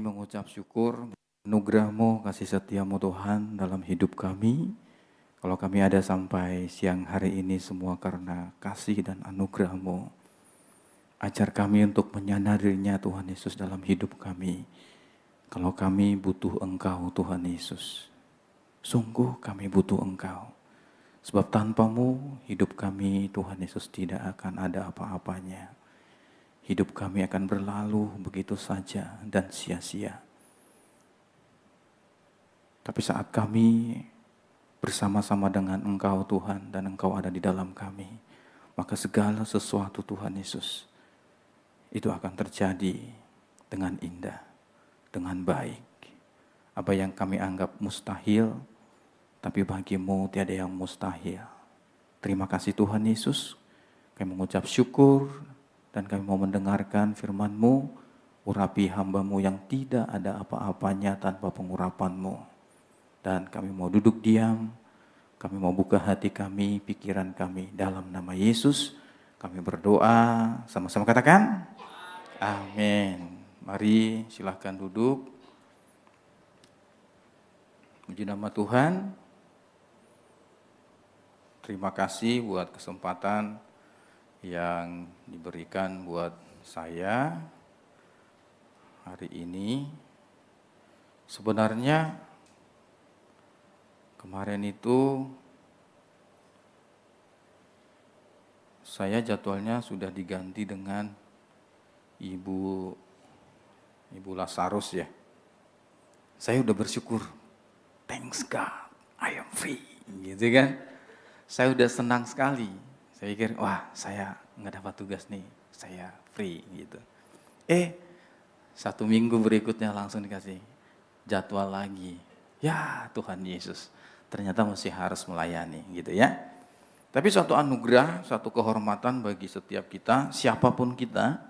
Kami mengucap syukur anugerah-Mu, kasih setia-Mu Tuhan dalam hidup kami. Kalau kami ada sampai siang hari ini semua karena kasih dan anugerah-Mu. Ajar kami untuk menyadarinya Tuhan Yesus dalam hidup kami. Kalau kami butuh Engkau Tuhan Yesus. Sungguh kami butuh Engkau. Sebab tanpa-Mu hidup kami Tuhan Yesus tidak akan ada apa-apanya. Hidup kami akan berlalu begitu saja dan sia-sia. Tapi saat kami bersama-sama dengan Engkau Tuhan dan Engkau ada di dalam kami, maka segala sesuatu Tuhan Yesus itu akan terjadi dengan indah, dengan baik. Apa yang kami anggap mustahil, tapi bagimu tiada yang mustahil. Terima kasih Tuhan Yesus, kami mengucap syukur dan kami mau mendengarkan firman-Mu, urapi hamba-Mu yang tidak ada apa-apanya tanpa pengurapan-Mu. Dan kami mau duduk diam, kami mau buka hati kami, pikiran kami dalam nama Yesus. Kami berdoa, sama-sama katakan, amin. Mari silahkan duduk. Puji nama Tuhan. Terima kasih buat kesempatan yang diberikan buat saya hari ini. Sebenarnya kemarin itu saya jadwalnya sudah diganti dengan Ibu Lazarus ya. Saya udah bersyukur, thanks God, I am free, gitu kan. Saya udah senang sekali. Saya pikir, wah saya nggak dapat tugas nih, saya free gitu. 1 minggu berikutnya langsung dikasih jadwal lagi. Ya Tuhan Yesus, ternyata masih harus melayani gitu ya. Tapi suatu anugerah, suatu kehormatan bagi setiap kita, siapapun kita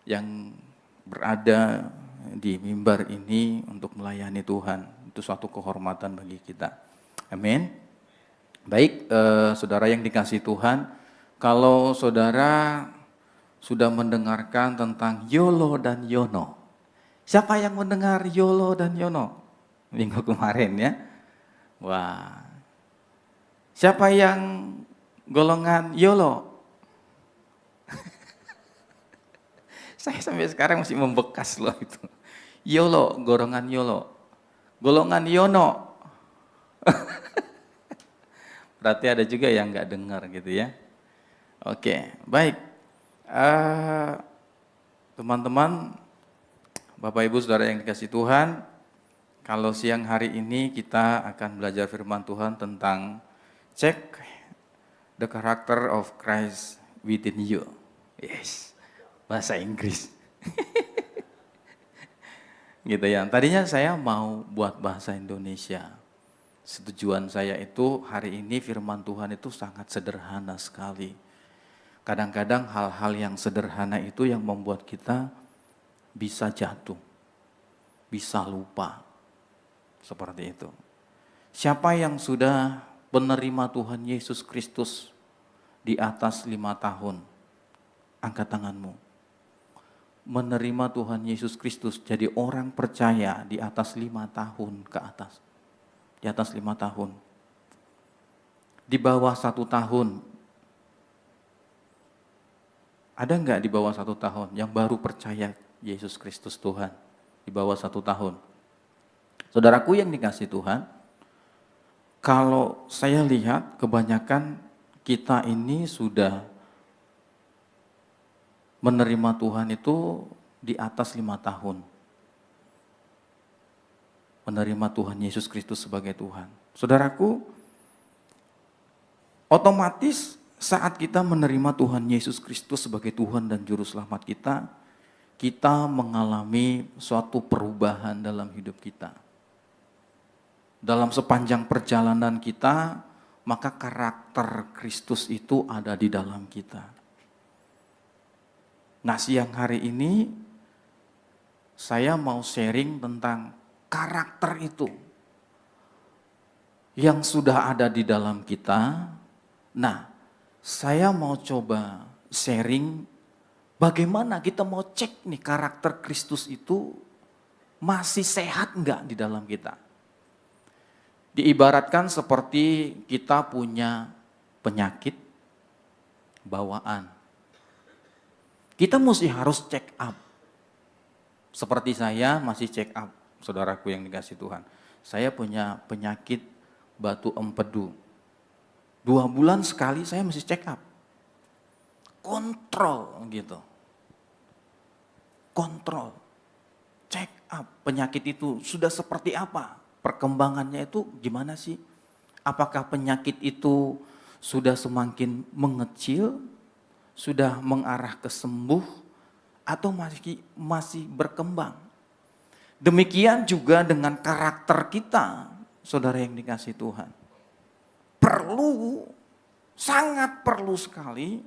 yang berada di mimbar ini untuk melayani Tuhan. Itu suatu kehormatan bagi kita. Amin. Baik, saudara yang dikasihi Tuhan, kalau saudara sudah mendengarkan tentang YOLO dan YONO. Siapa yang mendengar YOLO dan YONO? Minggu kemarin ya. Wah. Siapa yang golongan YOLO? Saya sampai sekarang masih membekas loh itu. YOLO, golongan YOLO. Golongan YONO. Berarti ada juga yang nggak dengar gitu ya. Oke, baik. Teman-teman, Bapak Ibu Saudara yang dikasihi Tuhan, kalau siang hari ini kita akan belajar firman Tuhan tentang check the character of Christ within you. Yes, bahasa Inggris. Gitu ya. Tadinya saya mau buat bahasa Indonesia. Setujuan saya itu hari ini firman Tuhan itu sangat sederhana sekali. Kadang-kadang hal-hal yang sederhana itu yang membuat kita bisa jatuh, bisa lupa. Seperti itu. Siapa yang sudah menerima Tuhan Yesus Kristus di atas 5 tahun? Angkat tanganmu. Menerima Tuhan Yesus Kristus jadi orang percaya di atas 5 tahun ke atas. Di atas 5 tahun. Di bawah 1 tahun. Ada enggak di bawah 1 tahun yang baru percaya Yesus Kristus Tuhan? Di bawah 1 tahun. Saudaraku yang dikasihi Tuhan, kalau saya lihat kebanyakan kita ini sudah menerima Tuhan itu di atas 5 tahun. Menerima Tuhan Yesus Kristus sebagai Tuhan. Saudaraku, otomatis saat kita menerima Tuhan Yesus Kristus sebagai Tuhan dan Juru Selamat kita mengalami suatu perubahan dalam hidup kita. Dalam sepanjang perjalanan kita, maka karakter Kristus itu ada di dalam kita. Nah, siang hari ini saya mau sharing tentang karakter itu yang sudah ada di dalam kita. Nah, saya mau coba sharing bagaimana kita mau cek nih karakter Kristus itu masih sehat enggak di dalam kita? Diibaratkan seperti kita punya penyakit bawaan. Kita mesti harus check up. Seperti saya masih check up, saudaraku yang dikasih Tuhan. Saya punya penyakit batu empedu. 2 bulan sekali saya mesti check up. Kontrol gitu. Kontrol. Check up penyakit itu sudah seperti apa? Perkembangannya itu gimana sih? Apakah penyakit itu sudah semakin mengecil, sudah mengarah ke sembuh, atau masih berkembang? Demikian juga dengan karakter kita, saudara yang dikasih Tuhan. Sangat perlu sekali,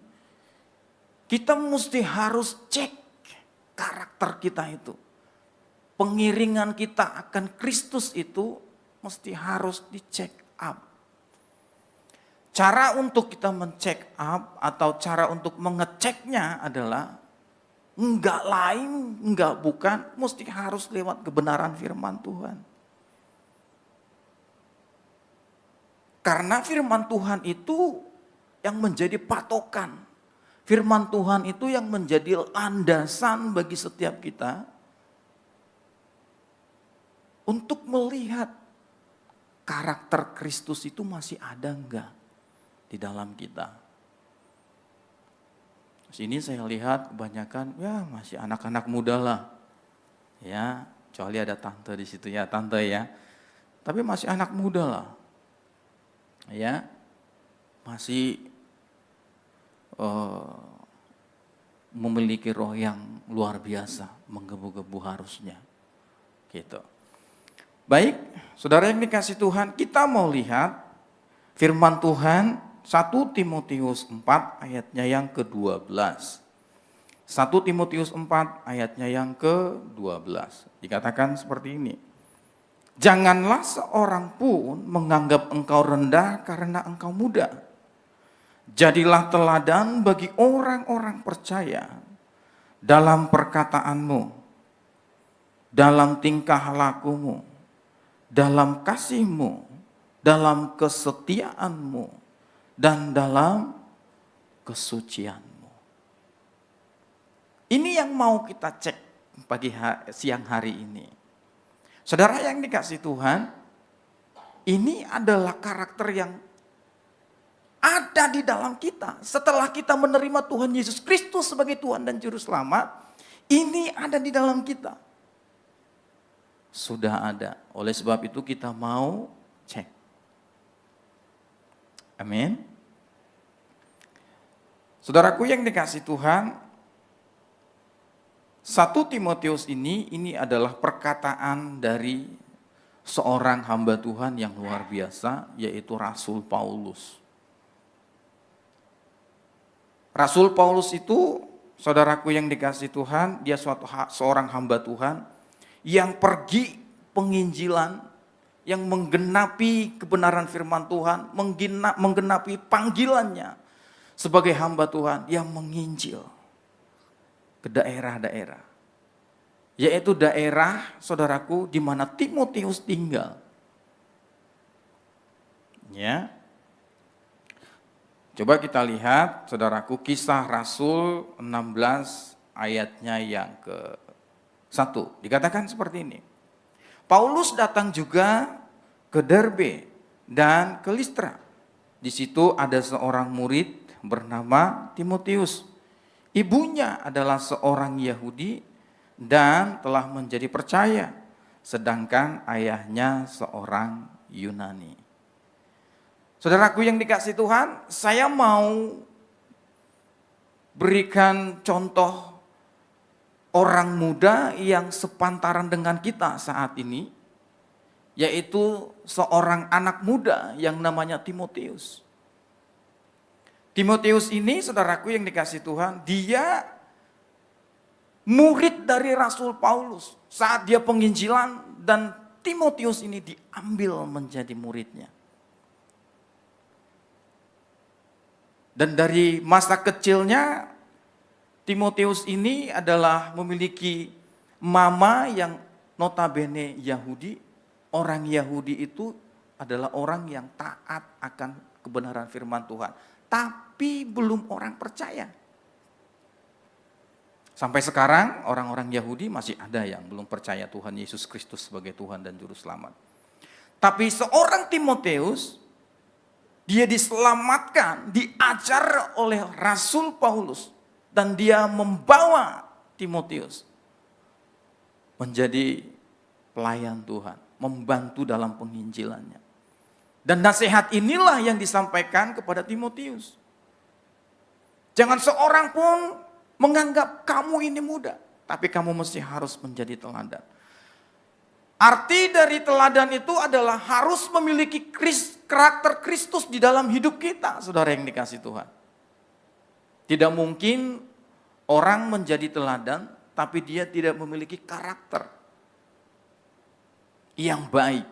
kita mesti harus cek karakter kita itu. Pengiringan kita akan Kristus itu mesti harus dicek up. Cara untuk kita mencek up atau cara untuk mengeceknya adalah enggak lain, enggak bukan, mesti harus lewat kebenaran firman Tuhan. Karena firman Tuhan itu yang menjadi patokan. Firman Tuhan itu yang menjadi landasan bagi setiap kita untuk melihat karakter Kristus itu masih ada enggak di dalam kita. Sini saya lihat kebanyakan ya masih anak-anak muda lah. Ya, kecuali ada tante di situ ya, tante ya. Tapi masih anak muda lah. Ya. Masih memiliki roh yang luar biasa, menggebu-gebu harusnya. Gitu. Baik, saudara yang dikasih Tuhan, kita mau lihat firman Tuhan 1 Timotius 4 ayatnya yang ke-12. 1 Timotius 4 ayatnya yang ke-12. Dikatakan seperti ini. Janganlah seorang pun menganggap engkau rendah karena engkau muda. Jadilah teladan bagi orang-orang percaya dalam perkataanmu, dalam tingkah lakumu, dalam kasihmu, dalam kesetiaanmu, dan dalam kesucianmu. Ini yang mau kita cek siang hari ini. Saudara yang dikasih Tuhan, ini adalah karakter yang ada di dalam kita. Setelah kita menerima Tuhan Yesus Kristus sebagai Tuhan dan Juru Selamat, ini ada di dalam kita. Sudah ada. Oleh sebab itu kita mau cek. Amin. Saudaraku yang dikasih Tuhan, 1 Timotius ini adalah perkataan dari seorang hamba Tuhan yang luar biasa, yaitu Rasul Paulus. Rasul Paulus itu, saudaraku yang dikasih Tuhan, dia seorang hamba Tuhan yang pergi penginjilan, yang menggenapi kebenaran firman Tuhan, menggenapi panggilannya sebagai hamba Tuhan yang menginjil ke daerah-daerah. Yaitu daerah, saudaraku, di mana Timotius tinggal. Ya. Coba kita lihat, saudaraku, Kisah Rasul 16 ayatnya yang ke-1. Dikatakan seperti ini. Paulus datang juga ke Derbe dan ke Listra. Di situ ada seorang murid bernama Timotius. Ibunya adalah seorang Yahudi dan telah menjadi percaya, sedangkan ayahnya seorang Yunani. Saudaraku yang dikasih Tuhan, saya mau berikan contoh orang muda yang sepantaran dengan kita saat ini, yaitu seorang anak muda yang namanya Timotius. Timotius ini, saudaraku yang dikasih Tuhan, dia murid dari Rasul Paulus saat dia penginjilan, dan Timotius ini diambil menjadi muridnya. Dan dari masa kecilnya, Timotius ini adalah memiliki mama yang notabene Yahudi, orang Yahudi itu adalah orang yang taat akan kebenaran firman Tuhan. Tapi belum orang percaya. Sampai sekarang orang-orang Yahudi masih ada yang belum percaya Tuhan Yesus Kristus sebagai Tuhan dan Juru Selamat. Tapi seorang Timotius, dia diselamatkan, diajar oleh Rasul Paulus. Dan dia membawa Timotius menjadi pelayan Tuhan, membantu dalam penginjilannya. Dan nasihat inilah yang disampaikan kepada Timotius. Jangan seorang pun menganggap kamu ini muda, tapi kamu mesti harus menjadi teladan. Arti dari teladan itu adalah harus memiliki karakter Kristus di dalam hidup kita, saudara yang dikasih Tuhan. Tidak mungkin orang menjadi teladan, tapi dia tidak memiliki karakter yang baik.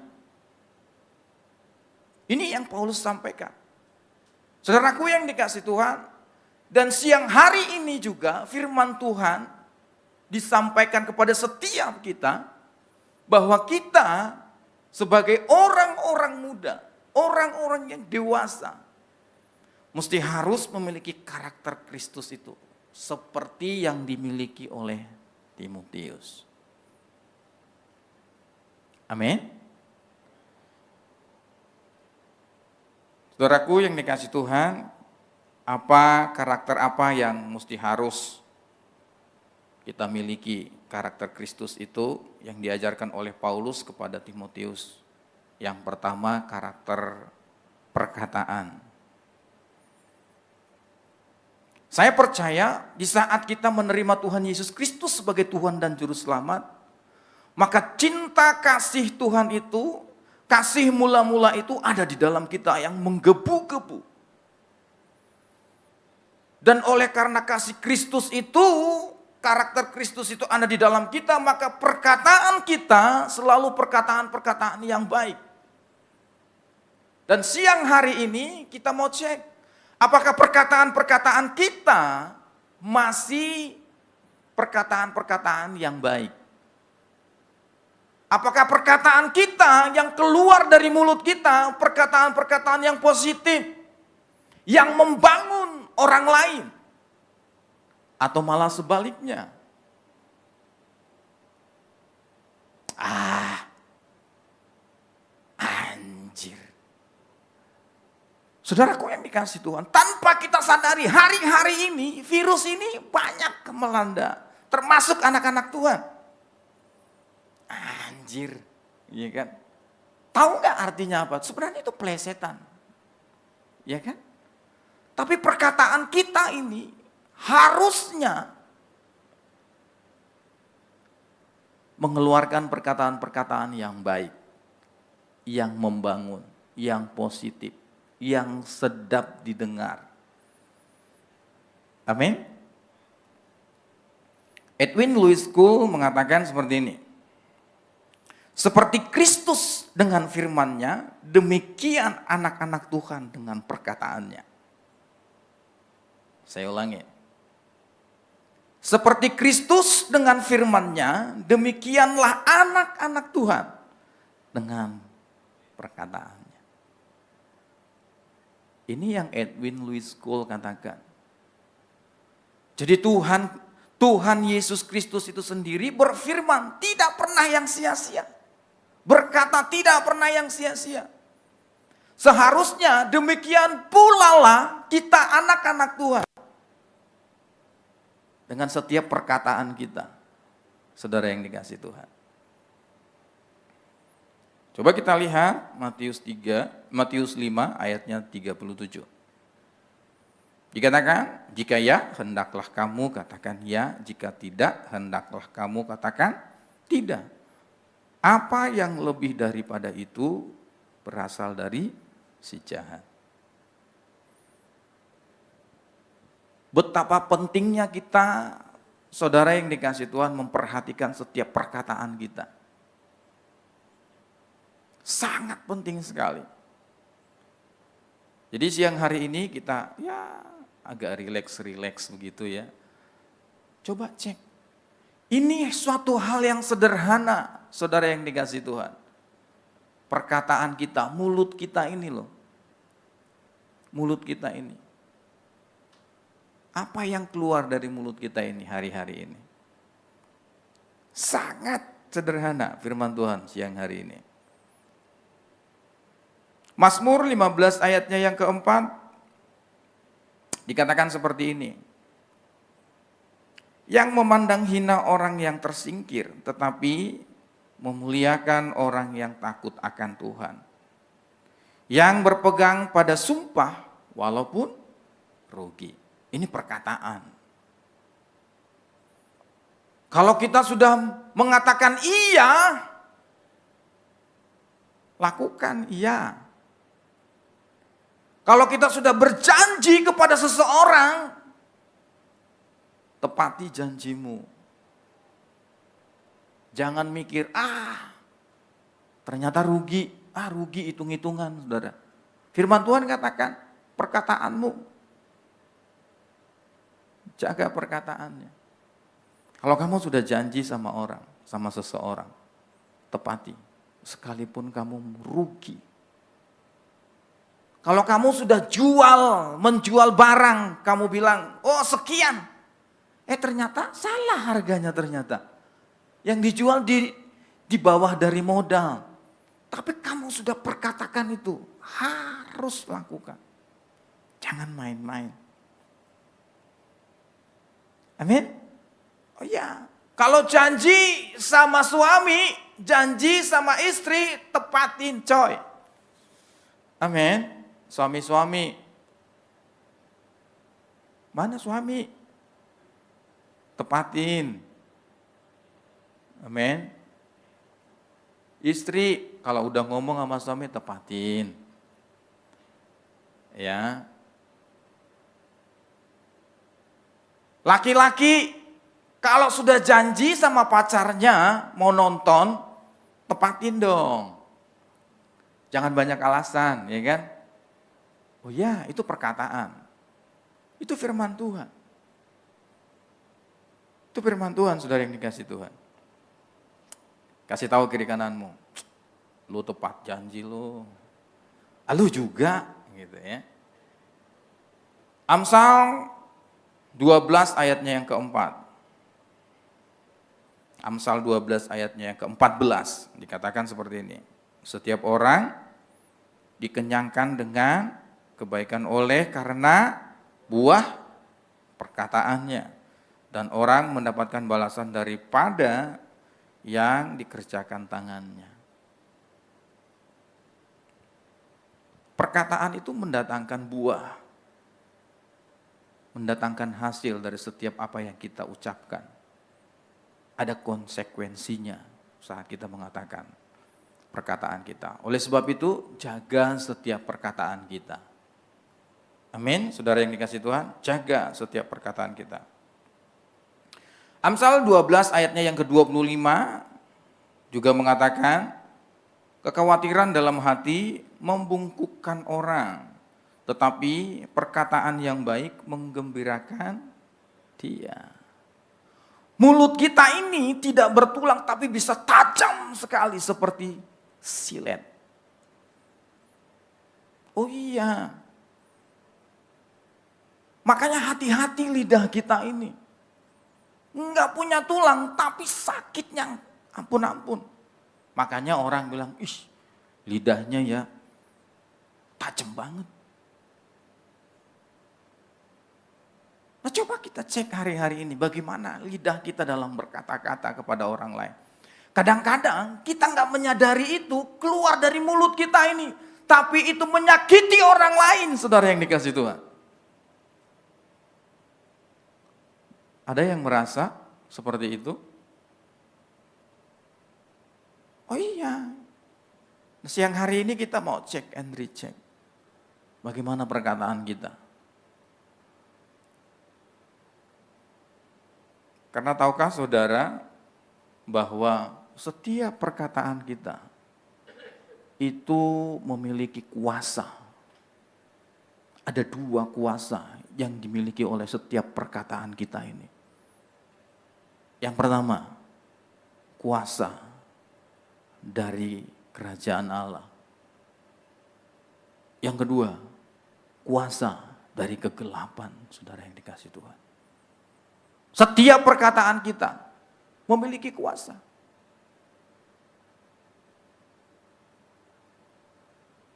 Ini yang Paulus sampaikan. Saudaraku yang dikasih Tuhan, dan siang hari ini juga firman Tuhan disampaikan kepada setiap kita, bahwa kita sebagai orang-orang muda, orang-orang yang dewasa, mesti harus memiliki karakter Kristus itu, seperti yang dimiliki oleh Timotius. Amin. Saudaraku yang dikasih Tuhan, karakter apa yang mesti harus kita miliki? Karakter Kristus itu yang diajarkan oleh Paulus kepada Timotius. Yang pertama, karakter perkataan. Saya percaya di saat kita menerima Tuhan Yesus Kristus sebagai Tuhan dan Juru Selamat, maka cinta kasih Tuhan itu, kasih mula-mula itu ada di dalam kita yang menggebu-gebu. Dan oleh karena kasih Kristus itu, karakter Kristus itu ada di dalam kita, maka perkataan kita selalu perkataan-perkataan yang baik. Dan siang hari ini kita mau cek, apakah perkataan-perkataan kita masih perkataan-perkataan yang baik? Apakah perkataan kita yang keluar dari mulut kita, perkataan-perkataan yang positif, yang membangun orang lain? Atau malah sebaliknya? Anjir. Saudaraku yang dikasih Tuhan, tanpa kita sadari hari-hari ini, virus ini banyak melanda, termasuk anak-anak Tuhan. Anjir, iya kan? Tahu nggak artinya apa? Sebenarnya itu plesetan, ya kan? Tapi perkataan kita ini harusnya mengeluarkan perkataan-perkataan yang baik, yang membangun, yang positif, yang sedap didengar. Amin. Edwin Louis Cole mengatakan seperti ini. Seperti Kristus dengan firman-Nya, demikian anak-anak Tuhan dengan perkataannya. Saya ulangi. Seperti Kristus dengan firman-Nya, demikianlah anak-anak Tuhan dengan perkataannya. Ini yang Edwin Louis Cole katakan. Jadi Tuhan Yesus Kristus itu sendiri berfirman, tidak pernah yang sia-sia. Berkata tidak pernah yang sia-sia. Seharusnya demikian pula lah kita anak-anak Tuhan. Dengan setiap perkataan kita, saudara yang dikasih Tuhan. Coba kita lihat Matius 5 ayatnya 37. Dikatakan, jika ya, hendaklah kamu katakan ya, jika tidak, hendaklah kamu katakan tidak. Apa yang lebih daripada itu berasal dari si jahat. Betapa pentingnya kita, saudara yang dikasih Tuhan, memperhatikan setiap perkataan kita. Sangat penting sekali. Jadi siang hari ini kita agak rileks begitu ya. Coba cek. Ini suatu hal yang sederhana. saudara yang dikasih Tuhan. Perkataan kita, mulut kita ini loh. Mulut kita ini. Apa yang keluar dari mulut kita ini hari-hari ini? Sangat sederhana firman Tuhan siang hari ini. Mazmur 15 ayatnya yang keempat dikatakan seperti ini. Yang memandang hina orang yang tersingkir, tetapi memuliakan orang yang takut akan Tuhan. Yang berpegang pada sumpah walaupun rugi. Ini perkataan. Kalau kita sudah mengatakan iya, lakukan iya. Kalau kita sudah berjanji kepada seseorang, tepati janjimu. Jangan mikir, ternyata rugi. Rugi hitung-hitungan, saudara. Firman Tuhan katakan, perkataanmu. Jaga perkataannya. Kalau kamu sudah janji sama orang, sama seseorang, tepati. Sekalipun kamu rugi. Kalau kamu sudah menjual barang, kamu bilang, oh sekian. Ternyata salah harganya ternyata. Yang dijual di bawah dari modal. Tapi kamu sudah perkatakan itu, harus lakukan. Jangan main-main. Amin? Oh ya, kalau janji sama suami, janji sama istri, tepatin coy. Amin? Suami-suami. Mana suami? Tepatin. Amin. Istri kalau udah ngomong sama suami tepatin. Ya. Laki-laki kalau sudah janji sama pacarnya mau nonton, tepatin dong. Jangan banyak alasan, ya kan? Oh ya, itu perkataan. Itu firman Tuhan. Itu firman Tuhan, saudara yang dikasih Tuhan. Kasih tahu kiri kananmu, lu tepat janji lu. Lu juga, gitu ya. Amsal 12 ayatnya yang keempat. Amsal 12 ayatnya yang ke-14 dikatakan seperti ini. Setiap orang dikenyangkan dengan kebaikan oleh karena buah perkataannya. Dan orang mendapatkan balasan daripada yang dikerjakan tangannya. Perkataan itu mendatangkan buah. Mendatangkan hasil dari setiap apa yang kita ucapkan. Ada konsekuensinya saat kita mengatakan perkataan kita. Oleh sebab itu, jaga setiap perkataan kita. Amin, saudara yang dikasih Tuhan, jaga setiap perkataan kita. Amsal 12 ayatnya yang ke-25 juga mengatakan, kekhawatiran dalam hati membungkukkan orang, tetapi perkataan yang baik menggembirakan dia. Mulut kita ini tidak bertulang tapi bisa tajam sekali seperti silet. Oh iya. Makanya hati-hati lidah kita ini. Enggak punya tulang tapi sakitnya ampun-ampun. Makanya orang bilang, lidahnya ya tajam banget. Nah coba kita cek hari-hari ini bagaimana lidah kita dalam berkata-kata kepada orang lain. Kadang-kadang kita nggak menyadari itu keluar dari mulut kita ini. Tapi itu menyakiti orang lain, saudara yang dikasih Tuhan. Ada yang merasa seperti itu? Oh iya. Siang hari ini kita mau cek and recheck. Bagaimana perkataan kita? Karena tahukah saudara bahwa setiap perkataan kita itu memiliki kuasa. Ada 2 kuasa yang dimiliki oleh setiap perkataan kita ini. Yang pertama, kuasa dari kerajaan Allah. Yang kedua, kuasa dari kegelapan, saudara yang dikasih Tuhan. Setiap perkataan kita memiliki kuasa.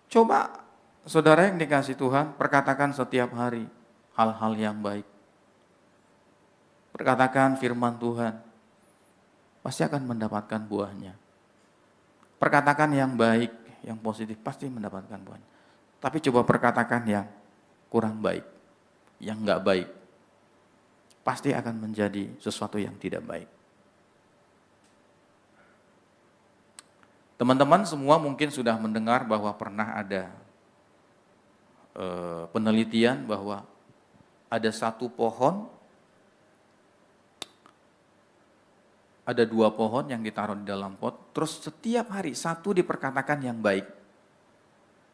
Coba saudara yang dikasih Tuhan, perkatakan setiap hari hal-hal yang baik. Perkatakan firman Tuhan, pasti akan mendapatkan buahnya. Perkatakan yang baik, yang positif, pasti mendapatkan buahnya. Tapi coba perkatakan yang kurang baik, yang enggak baik, pasti akan menjadi sesuatu yang tidak baik. Teman-teman semua mungkin sudah mendengar bahwa pernah ada penelitian bahwa ada satu pohon, ada 2 pohon yang ditaruh di dalam pot, terus setiap hari satu diperkatakan yang baik,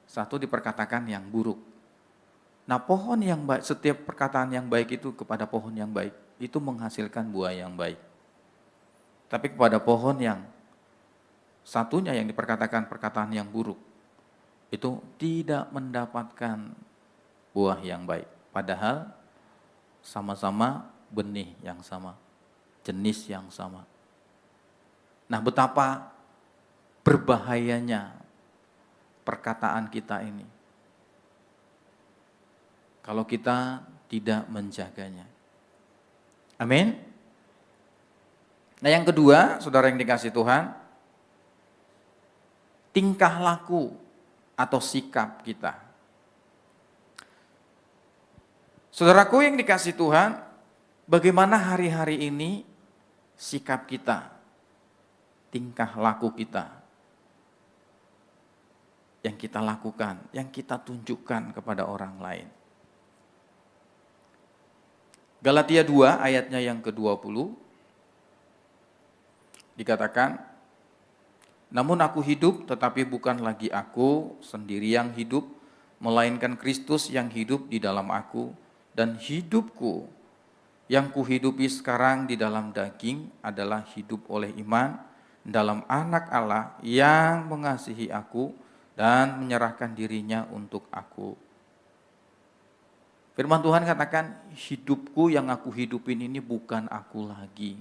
satu diperkatakan yang buruk. Nah, pohon yang baik, setiap perkataan yang baik itu kepada pohon yang baik, itu menghasilkan buah yang baik. Tapi kepada pohon yang satunya yang diperkatakan perkataan yang buruk, itu tidak mendapatkan buah yang baik. Padahal sama-sama benih yang sama, jenis yang sama. Nah, betapa berbahayanya perkataan kita ini kalau kita tidak menjaganya. Amin. Nah, yang kedua, saudara yang dikasih Tuhan, tingkah laku atau sikap kita. Saudaraku yang dikasih Tuhan, bagaimana hari-hari ini sikap kita, tingkah laku kita, yang kita lakukan, yang kita tunjukkan kepada orang lain. Galatia 2 ayatnya yang ke-20 dikatakan, namun aku hidup tetapi bukan lagi aku sendiri yang hidup, melainkan Kristus yang hidup di dalam aku, dan hidupku yang kuhidupi sekarang di dalam daging adalah hidup oleh iman dalam Anak Allah yang mengasihi aku dan menyerahkan dirinya untuk aku. Firman Tuhan katakan, hidupku yang aku hidupin ini bukan aku lagi.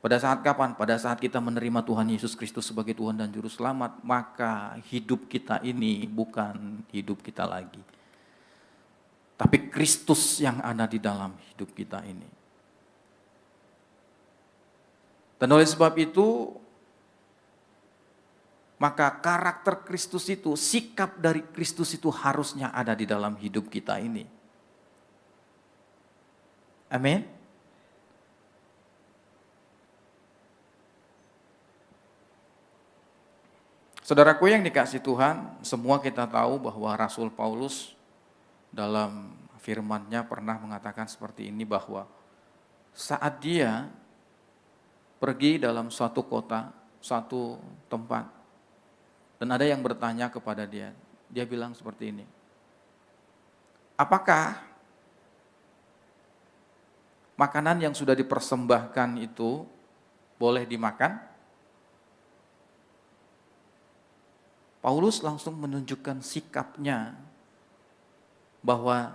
Pada saat kapan? Pada saat kita menerima Tuhan Yesus Kristus sebagai Tuhan dan Juru Selamat, maka hidup kita ini bukan hidup kita lagi. Tapi Kristus yang ada di dalam hidup kita ini. Dan oleh sebab itu, maka karakter Kristus itu, sikap dari Kristus itu harusnya ada di dalam hidup kita ini. Amin. Saudaraku yang dikasih Tuhan, semua kita tahu bahwa Rasul Paulus dalam firman-Nya pernah mengatakan seperti ini, bahwa saat dia pergi dalam suatu kota, suatu tempat, dan ada yang bertanya kepada dia, dia bilang seperti ini, apakah makanan yang sudah dipersembahkan itu boleh dimakan? Paulus langsung menunjukkan sikapnya bahwa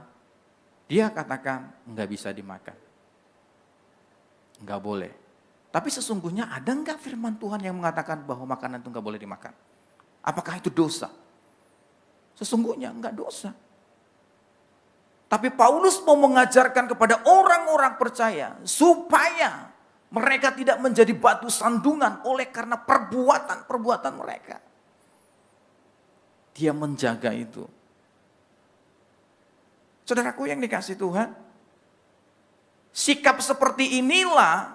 dia katakan enggak bisa dimakan, enggak boleh. Tapi sesungguhnya ada enggak firman Tuhan yang mengatakan bahwa makanan itu enggak boleh dimakan? Apakah itu dosa? Sesungguhnya enggak dosa. Tapi Paulus mau mengajarkan kepada orang-orang percaya supaya mereka tidak menjadi batu sandungan oleh karena perbuatan-perbuatan mereka. Dia menjaga itu. Saudaraku yang dikasih Tuhan, sikap seperti inilah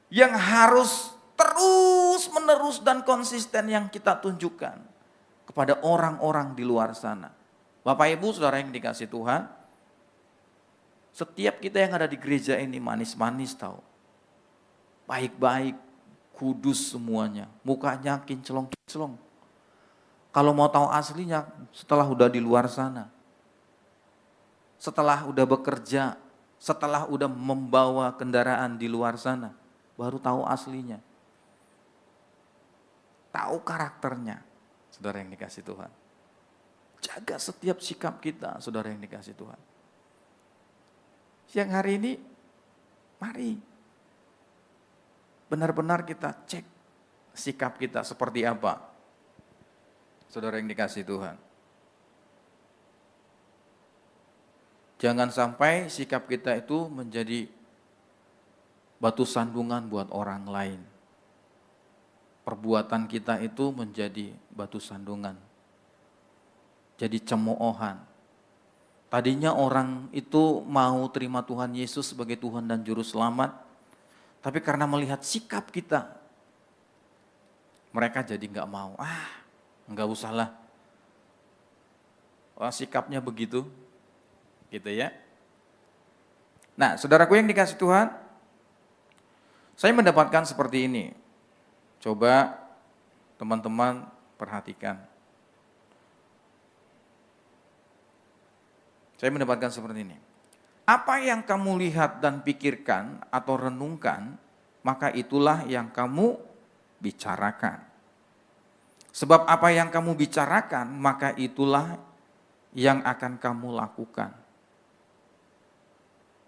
yang harus terus-menerus dan konsisten yang kita tunjukkan kepada orang-orang di luar sana. Bapak Ibu Saudara yang dikasih Tuhan, setiap kita yang ada di gereja ini manis-manis tahu. Baik-baik, kudus semuanya, mukanya kinclong-kinclong. Kalau mau tahu aslinya setelah udah di luar sana, setelah udah bekerja, setelah udah membawa kendaraan di luar sana, baru tahu aslinya. tahu karakternya, saudara yang dikasih Tuhan. Jaga setiap sikap kita, saudara yang dikasih Tuhan. Siang hari ini, mari benar-benar kita cek sikap kita seperti apa, saudara yang dikasih Tuhan. Jangan sampai sikap kita itu menjadi batu sandungan buat orang lain. Perbuatan kita itu menjadi batu sandungan, jadi cemoohan. Tadinya orang itu mau terima Tuhan Yesus sebagai Tuhan dan Juru Selamat, tapi karena melihat sikap kita, mereka jadi nggak mau. Nggak usahlah. Sikapnya begitu, gitu ya. Nah, saudaraku yang dikasih Tuhan, saya mendapatkan seperti ini. Coba teman-teman perhatikan. Saya mendapatkan seperti ini. Apa yang kamu lihat dan pikirkan atau renungkan, maka itulah yang kamu bicarakan. Sebab apa yang kamu bicarakan, maka itulah yang akan kamu lakukan.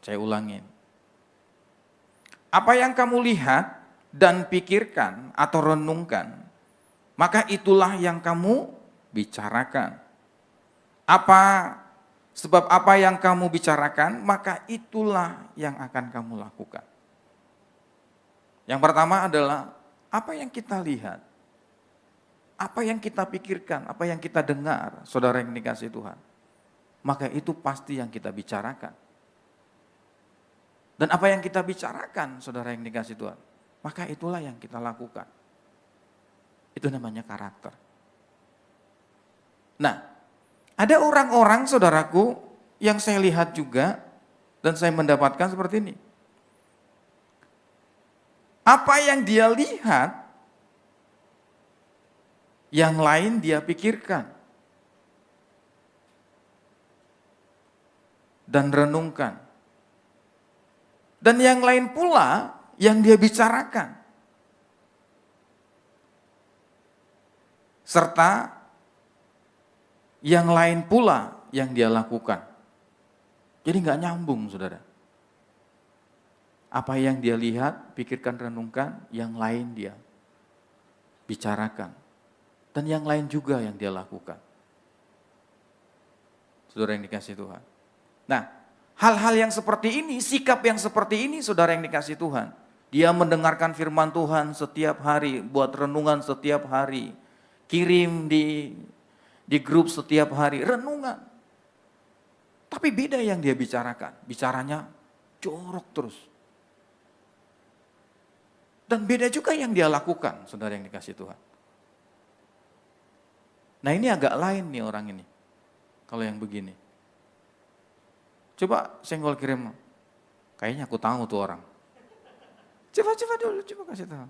Saya ulangin. Apa yang kamu lihat dan pikirkan atau renungkan, maka itulah yang kamu bicarakan. Sebab apa yang kamu bicarakan, maka itulah yang akan kamu lakukan. Yang pertama adalah apa yang kita lihat, apa yang kita pikirkan, apa yang kita dengar, saudara yang dikasih Tuhan. Maka itu pasti yang kita bicarakan. Dan apa yang kita bicarakan, saudara yang dikasih Tuhan, maka itulah yang kita lakukan. Itu namanya karakter. Nah, ada orang-orang, saudaraku, yang saya lihat juga, dan saya mendapatkan seperti ini. Apa yang dia lihat, yang lain dia pikirkan. Dan renungkan. Dan yang lain pula, yang dia bicarakan. Serta yang lain pula yang dia lakukan. Jadi nggak nyambung, saudara. Apa yang dia lihat, pikirkan, renungkan, yang lain dia bicarakan. Dan yang lain juga yang dia lakukan. Saudara yang dikasih Tuhan. Nah, hal-hal yang seperti ini, sikap yang seperti ini, saudara yang dikasih Tuhan. Dia mendengarkan firman Tuhan setiap hari, buat renungan setiap hari. Kirim di grup setiap hari, renungan. Tapi beda yang dia bicarakan. Bicaranya jorok terus. Dan beda juga yang dia lakukan, saudara yang dikasih Tuhan. Nah, ini agak lain nih orang ini. Kalau yang begini. Coba senggol kirim. Kayaknya aku tahu tuh orang. Coba dulu, coba kasih tahu.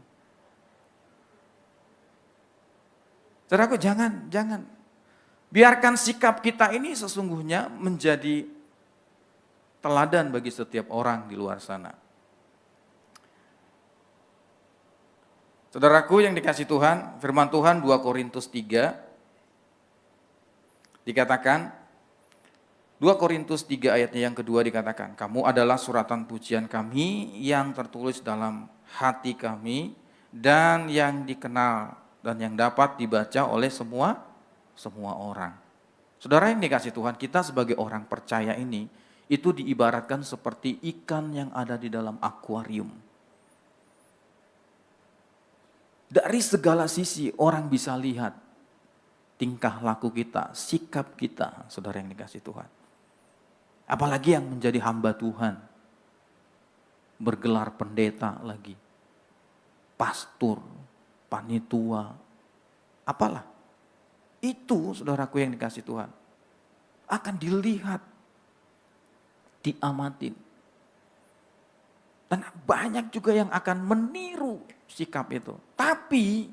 Saudaraku, jangan. Biarkan sikap kita ini sesungguhnya menjadi teladan bagi setiap orang di luar sana. Saudaraku yang dikasih Tuhan, firman Tuhan 2 Korintus 3 dikatakan, 2 Korintus 3 ayatnya yang kedua dikatakan, kamu adalah suratan pujian kami yang tertulis dalam hati kami dan yang dikenal dan yang dapat dibaca oleh semua orang. Saudara yang dikasih Tuhan, kita sebagai orang percaya ini, itu diibaratkan seperti ikan yang ada di dalam akuarium. Dari segala sisi orang bisa lihat tingkah laku kita, sikap kita, saudara yang dikasih Tuhan. Apalagi yang menjadi hamba Tuhan, bergelar pendeta lagi, pastor, panitua, apalah. Itu saudaraku yang dikasih Tuhan, akan dilihat, diamatin. Dan banyak juga yang akan meniru sikap itu. Tapi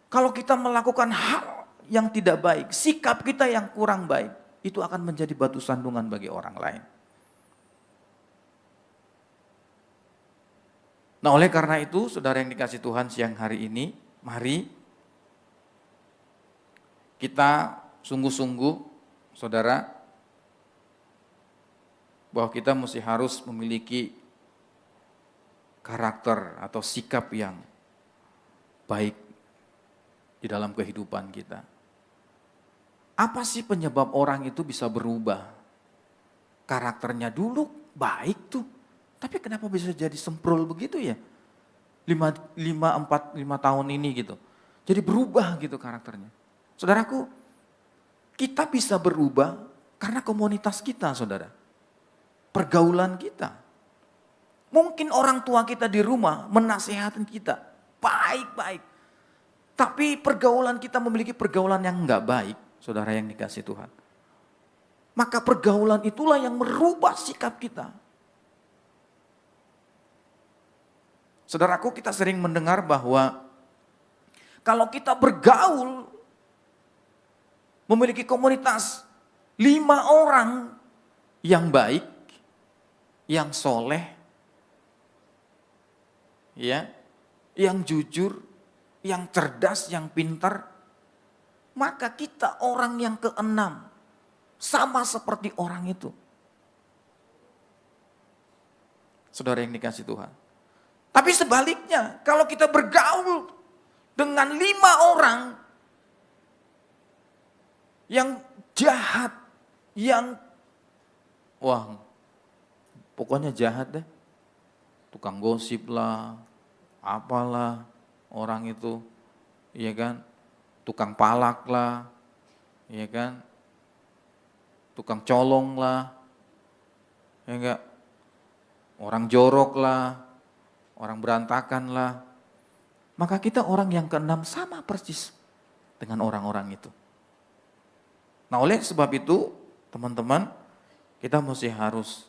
kalau kita melakukan hal yang tidak baik, sikap kita yang kurang baik, itu akan menjadi batu sandungan bagi orang lain. Nah, oleh karena itu, saudara yang dikasih Tuhan siang hari ini, mari kita sungguh-sungguh, saudara, bahwa kita mesti harus memiliki karakter atau sikap yang baik di dalam kehidupan kita. Apa sih penyebab orang itu bisa berubah? Karakternya dulu baik tuh, tapi kenapa bisa jadi semprul begitu ya? 5 tahun ini gitu. Jadi berubah gitu karakternya. Saudaraku, kita bisa berubah karena komunitas kita, saudara. Pergaulan kita. Mungkin orang tua kita di rumah menasihatin kita baik-baik. Tapi pergaulan kita memiliki pergaulan yang enggak baik, saudara yang dikasih Tuhan. Maka pergaulan itulah yang merubah sikap kita. Saudaraku, kita sering mendengar bahwa kalau kita bergaul, memiliki komunitas 5 orang yang baik, yang soleh, ya, yang jujur, yang cerdas, yang pintar, maka kita orang yang keenam, sama seperti orang itu. Saudara yang dikasih Tuhan. Tapi sebaliknya, kalau kita bergaul dengan 5 orang yang jahat, yang pokoknya jahat deh. Tukang gosip lah, apalah orang itu, iya kan? Tukang palak lah, iya kan? Tukang colong lah, ya enggak? Orang jorok lah, orang berantakan lah. Maka kita orang yang keenam sama persis dengan orang-orang itu. Nah, oleh sebab itu, teman-teman, kita mesti harus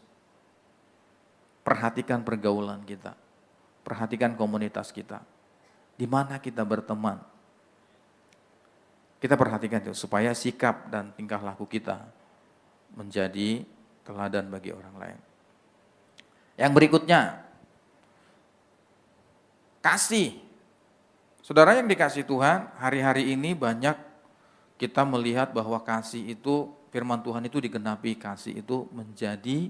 perhatikan pergaulan kita. Perhatikan komunitas kita. Di mana kita berteman. Kita perhatikan itu supaya sikap dan tingkah laku kita menjadi teladan bagi orang lain. Yang berikutnya, kasih. Saudara yang dikasih Tuhan, hari-hari ini banyak kita melihat bahwa kasih itu, firman Tuhan itu digenapi, kasih itu menjadi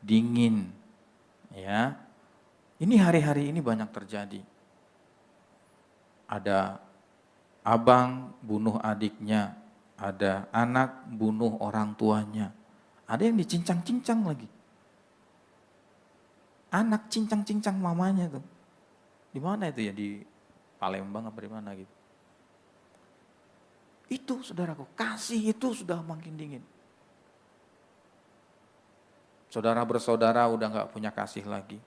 dingin. Ya, ini hari-hari ini banyak terjadi. Ada abang bunuh adiknya, ada anak bunuh orang tuanya, ada yang dicincang-cincang lagi. Anak cincang-cincang mamanya tuh. Di mana itu ya, di Palembang apa di mana gitu. Itu saudaraku, kasih itu sudah makin dingin. Saudara bersaudara udah gak punya kasih lagi.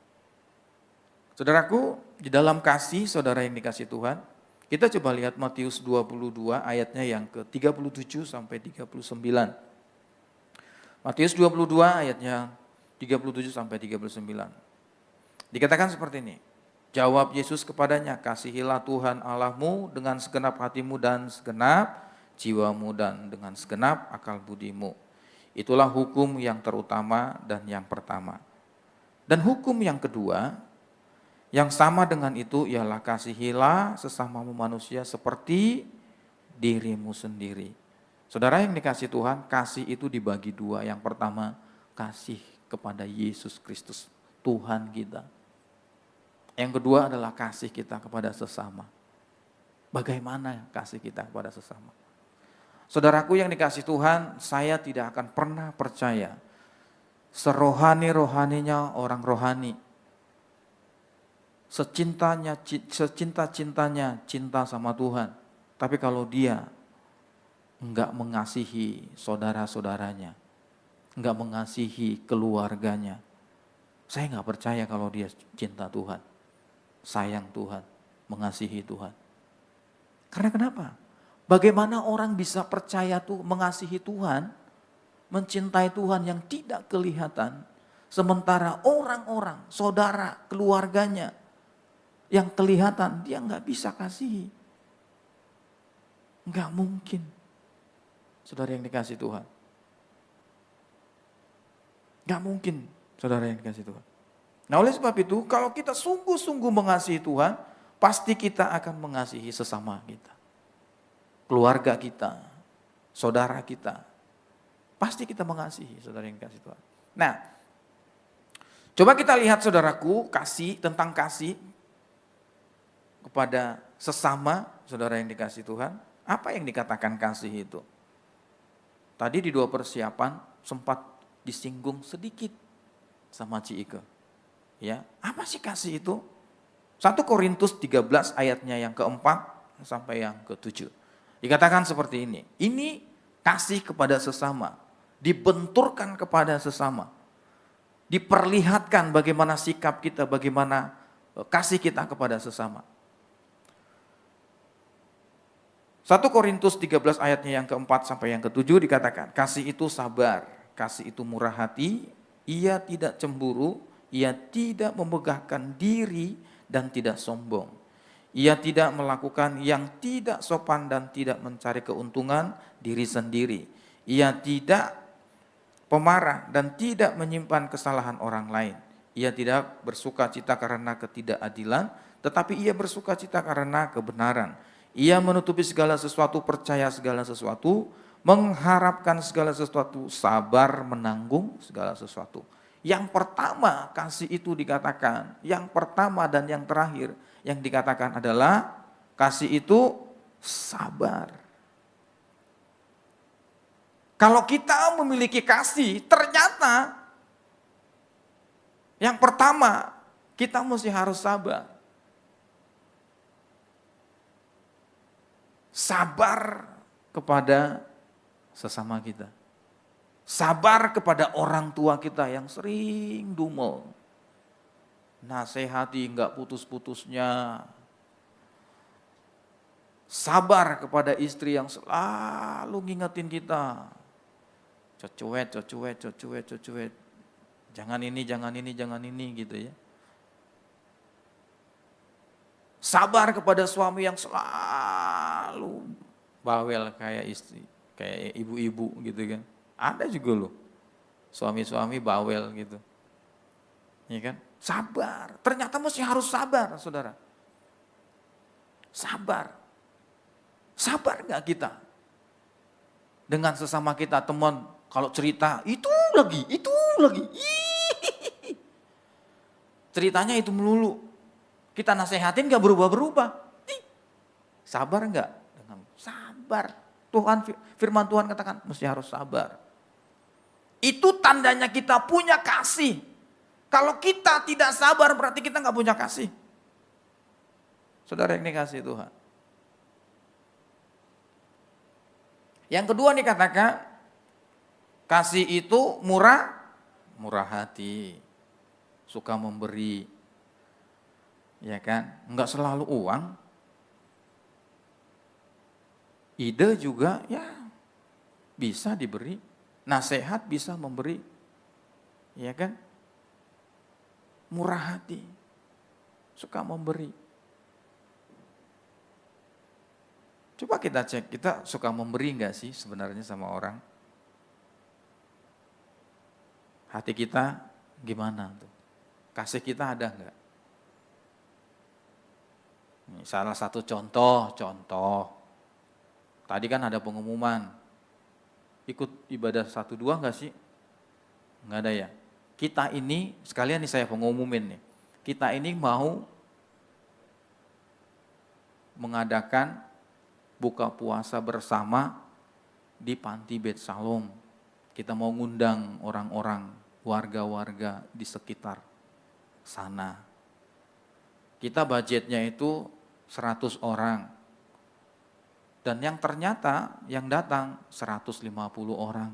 Saudaraku, di dalam kasih saudara yang dikasih Tuhan, kita coba lihat Matius 22 ayatnya yang ke-37 sampai 39. Matius 22 ayatnya 37 sampai 39. Dikatakan seperti ini. Jawab Yesus kepadanya, kasihilah Tuhan Allahmu dengan segenap hatimu dan segenap jiwamu dan dengan segenap akal budimu. Itulah hukum yang terutama dan yang pertama. Dan hukum yang kedua, yang sama dengan itu ialah kasihilah sesamamu manusia seperti dirimu sendiri. Saudara yang dikasih Tuhan, kasih itu dibagi 2. Yang pertama, kasih kepada Yesus Kristus, Tuhan kita. Yang kedua adalah kasih kita kepada sesama. Bagaimana kasih kita kepada sesama? Saudaraku yang dikasih Tuhan, saya tidak akan pernah percaya serohani-rohaninya orang rohani, secinta-cintanya cinta sama Tuhan, tapi kalau dia enggak mengasihi saudara-saudaranya, enggak mengasihi keluarganya, saya enggak percaya kalau dia cinta Tuhan, sayang Tuhan, mengasihi Tuhan. Karena kenapa? Bagaimana orang bisa percaya tuh mengasihi Tuhan, mencintai Tuhan yang tidak kelihatan, sementara orang-orang, saudara, keluarganya yang kelihatan dia nggak bisa kasihi. Nggak mungkin, saudara yang dikasih Tuhan. Nggak mungkin, saudara yang dikasih Tuhan. Nah, oleh sebab itu, kalau kita sungguh-sungguh mengasihi Tuhan, pasti kita akan mengasihi sesama kita. Keluarga kita, saudara kita. Pasti kita mengasihi saudara yang dikasihi Tuhan. Nah, coba kita lihat saudaraku, tentang kasih kepada sesama saudara yang dikasihi Tuhan. Apa yang dikatakan kasih itu? Tadi di 2 persiapan sempat disinggung sedikit sama Ci Ike. Ya, apa sih kasih itu? 1 Korintus 13 ayatnya yang keempat sampai yang ke-7. Dikatakan seperti ini. Ini kasih kepada sesama, dibenturkan kepada sesama. Diperlihatkan bagaimana sikap kita, bagaimana kasih kita kepada sesama. 1 Korintus 13 ayatnya yang keempat sampai yang ke-7 dikatakan, kasih itu sabar, kasih itu murah hati, ia tidak cemburu, ia tidak memegahkan diri dan tidak sombong. Ia tidak melakukan yang tidak sopan dan tidak mencari keuntungan diri sendiri. Ia tidak pemarah dan tidak menyimpan kesalahan orang lain. Ia tidak bersuka cita karena ketidakadilan, tetapi ia bersuka cita karena kebenaran. Ia menutupi segala sesuatu, percaya segala sesuatu, mengharapkan segala sesuatu, sabar menanggung segala sesuatu. Yang pertama kasih itu dikatakan, yang pertama dan yang terakhir yang dikatakan adalah kasih itu sabar. Kalau kita memiliki kasih, ternyata yang pertama kita mesti harus sabar. Sabar kepada sesama kita. Sabar kepada orang tua kita yang sering dumel. Nasihati enggak putus-putusnya. Sabar kepada istri yang selalu ngingetin kita. Cocuet. Jangan ini gitu ya. Sabar kepada suami yang selalu bawel kayak istri, kayak ibu-ibu gitu kan. Ada juga loh, suami-suami bawel gitu. Ya kan? Sabar, ternyata mesti harus sabar saudara. Sabar gak kita? Dengan sesama kita teman, kalau cerita itu lagi. Ceritanya itu melulu. Kita nasehatin gak berubah-berubah. Sabar gak? Dengan sabar. Firman Tuhan katakan mesti harus sabar. Itu tandanya kita punya kasih. Kalau kita tidak sabar berarti kita gak punya kasih. Saudara yang dikasihi Tuhan. Yang kedua dikatakan kasih itu murah hati. Suka memberi. Ya kan, enggak selalu uang. Ide juga ya bisa diberi, nasihat bisa memberi. Ya kan? Murah hati. Suka memberi. Coba kita cek, kita suka memberi enggak sih sebenarnya sama orang? Hati kita gimana tuh? Kasih kita ada enggak? Salah satu contoh. Tadi kan ada pengumuman. Ikut ibadah 1-2 enggak sih? Enggak ada ya. Kita ini, sekalian nih saya pengumumin nih. Kita ini mau mengadakan buka puasa bersama di Panti Bet Shalom. Kita mau ngundang orang-orang, warga-warga di sekitar sana. Kita budgetnya itu 100 orang. Dan yang ternyata yang datang 150 orang.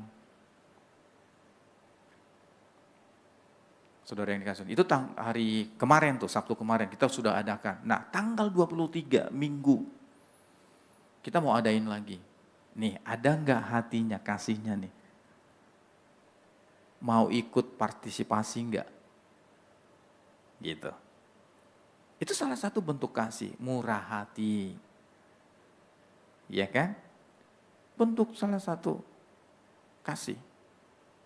Saudara yang dikasih, itu hari kemarin tuh, Sabtu kemarin kita sudah adakan. Nah, tanggal 23 Minggu kita mau adain lagi. Nih, ada enggak hatinya, kasihnya nih? Mau ikut partisipasi enggak? Gitu. Itu salah satu bentuk kasih, murah hati. Ya kan? Bentuk salah satu kasih.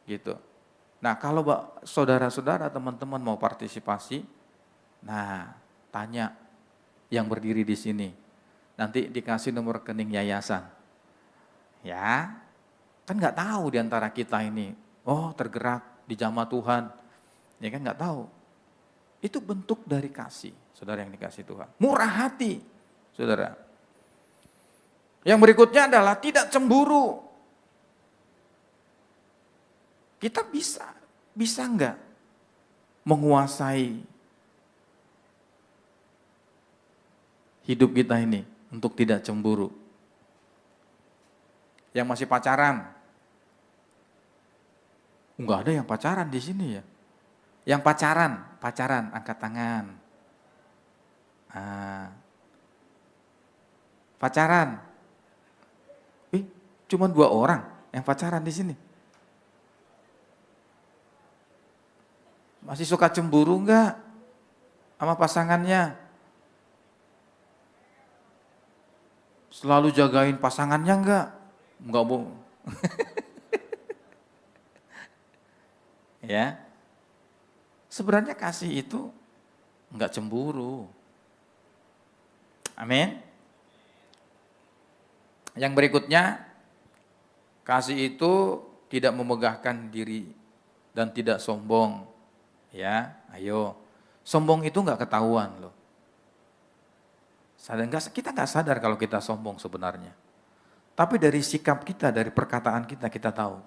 Gitu. Nah, kalau saudara-saudara, teman-teman mau partisipasi, nah, tanya yang berdiri di sini. Nanti dikasih nomor rekening yayasan. Ya, Kan nggak tahu di antara kita ini, oh tergerak di jamaah Tuhan, ya kan nggak tahu. Itu bentuk dari kasih, saudara yang dikasih Tuhan. Murah hati, saudara. Yang berikutnya adalah tidak cemburu. Kita bisa enggak menguasai hidup kita ini untuk tidak cemburu? Yang masih pacaran, enggak ada yang pacaran di sini ya. Yang pacaran, angkat tangan. Pacaran. Cuma 2 orang yang pacaran di sini. Masih suka cemburu enggak sama pasangannya? Selalu jagain pasangannya enggak? Enggak bohong. Ya. Sebenarnya kasih itu enggak cemburu. Amin. Yang berikutnya, kasih itu tidak memegahkan diri dan tidak sombong. Ya, ayo. Sombong itu enggak ketahuan loh. Kita enggak sadar kalau kita sombong sebenarnya. Tapi dari sikap kita, dari perkataan kita, kita tahu.